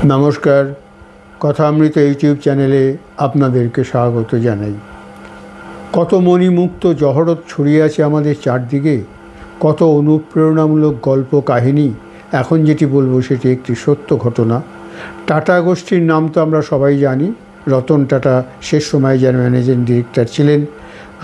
নমস্কার, কথামৃত ইউটিউব চ্যানেলে আপনাদেরকে স্বাগত জানাই। কত মণিমুক্ত জহরত ছড়িয়ে আছে আমাদের চারদিকে, কত অনুপ্রেরণামূলক গল্প কাহিনী। এখন যেটি বলবো সেটি একটি সত্য ঘটনা। টাটা গোষ্ঠীর নাম তো আমরা সবাই জানি। রতন টাটা শেষ সময় যার ম্যানেজিং ডিরেক্টর ছিলেন।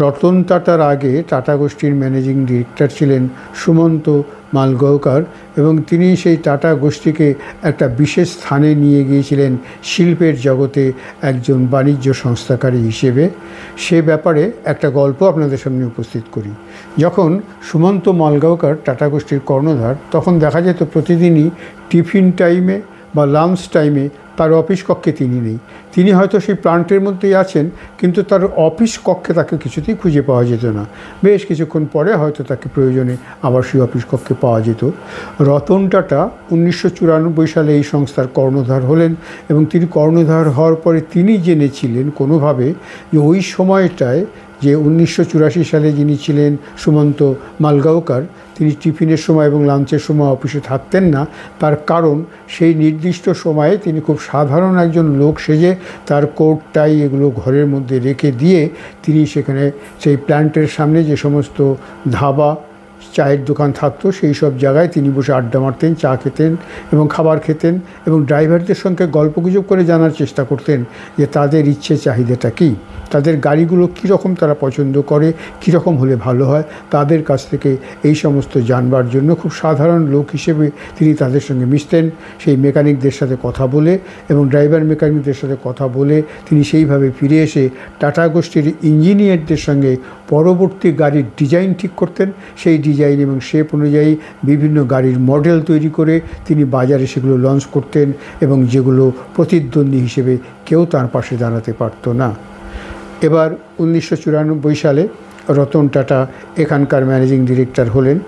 রতন টাটার আগে টাটা গোষ্ঠীর ম্যানেজিং ডিরেক্টর ছিলেন সুমন্ত মালগাঁওকর, এবং তিনি সেই টাটা গোষ্ঠীকে একটা বিশেষ স্থানে নিয়ে গিয়েছিলেন শিল্পের জগতে একজন বাণিজ্য সংস্থাকারী হিসেবে। সে ব্যাপারে একটা গল্প আপনাদের সামনে উপস্থিত করি। যখন সুমন্ত মালগাঁওকর টাটা গোষ্ঠীর কর্ণধার, তখন দেখা যেত প্রতিদিনই টিফিন টাইমে বা লাঞ্চ টাইমে তার অফিস কক্ষে তিনি নেই। তিনি হয়তো সেই প্লান্টের মধ্যেই আছেন, কিন্তু তার অফিস কক্ষে তাকে কিছুতেই খুঁজে পাওয়া যেত না। বেশ কিছুক্ষণ পরে হয়তো তাকে প্রয়োজনে আবার সেই অফিস কক্ষে পাওয়া যেত। রতন টাটা 1994 সালে এই সংস্থার কর্ণধার হলেন, এবং তিনি কর্ণধার হওয়ার পরে তিনি জেনেছিলেন কোনোভাবে যে ওই সময়টায় যে 1984 সালে যিনি ছিলেন সুমন্ত মালগাঁওকর, তিনি টিফিনের সময় এবং লাঞ্চের সময় অফিসে থাকতেন না। তার কারণ সেই নির্দিষ্ট সময়ে তিনি খুব সাধারণ একজন লোক সেজে তার কোট টাই এগুলো ঘরের মধ্যে রেখে দিয়ে তিনি সেখানে সেই প্ল্যান্টের সামনে যে সমস্ত ধাবা চায়ের দোকান থাকতো সেই সব জায়গায় তিনি বসে আড্ডা মারতেন, চা খেতেন এবং খাবার খেতেন, এবং ড্রাইভারদের সঙ্গে গল্পগুজব করে জানার চেষ্টা করতেন যে তাদের ইচ্ছে চাহিদাটা কী, তাদের গাড়িগুলো কীরকম তারা পছন্দ করে, কীরকম হলে ভালো হয়। তাদের কাছ থেকে এই সমস্ত জানবার জন্য খুব সাধারণ লোক হিসেবে তিনি তাদের সঙ্গে মিশতেন। সেই মেকানিকদের সাথে কথা বলে এবং ড্রাইভার মেকানিকদের সাথে কথা বলে তিনি সেইভাবে ফিরে এসে টাটা গোষ্ঠীর ইঞ্জিনিয়ারদের সঙ্গে পরবর্তী গাড়ির ডিজাইন ঠিক করতেন। সেই ডিজাইন এবং শেপ অনুযায়ী বিভিন্ন গাড়ির মডেল তৈরি করে তিনি বাজারে সেগুলো লঞ্চ করতেন, এবং যেগুলো প্রতিদ্বন্দ্বী হিসেবে কেউ তার পাশে দাঁড়াতে পারত না। এবার 1994 সালে রতন টাটা এখানকার ম্যানেজিং ডিরেক্টর হলেন।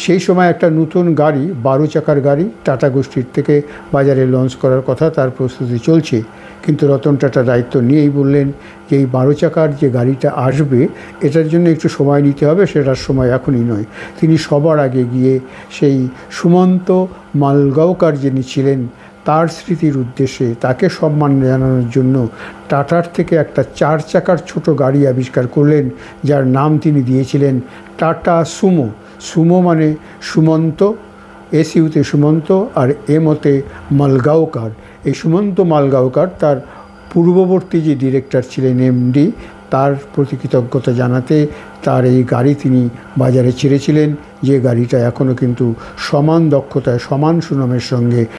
সেই সময় একটা নতুন গাড়ি, 12 চাকার গাড়ি টাটা গোষ্ঠীর থেকে বাজারে লঞ্চ করার কথা, তার প্রস্তুতি চলছে। কিন্তু রতন টাটা দায়িত্ব নিয়েই বললেন যে এই 12 চাকার যে গাড়িটা আসবে এটার জন্য একটু সময় নিতে হবে, সেটার সময় এখনই নয়। তিনি সবার আগে গিয়ে সেই সুমন্ত মালগাঁওকর যিনি ছিলেন তার স্মৃতির উদ্দেশ্যে, তাকে সম্মান জানানোর জন্য টাটার থেকে একটা 4 চাকার ছোট গাড়ি আবিষ্কার করলেন, যার নাম তিনি দিয়েছিলেন টাটা সুমো। সুমো মানে সুমন্ত, এসইউতে সুমন্ত আর এমতে মালগাঁওকর। এই সুমন্ত মালগাঁওকর তার পূর্ববর্তী যে ডিরেক্টর ছিলেন এমডি, তার প্রতি কৃতজ্ঞতা জানাতে তার এই গাড়ি তিনি বাজারে ছেড়েছিলেন, যে গাড়িটা এখনও কিন্তু সমান দক্ষতায় সমান সুনামের সঙ্গে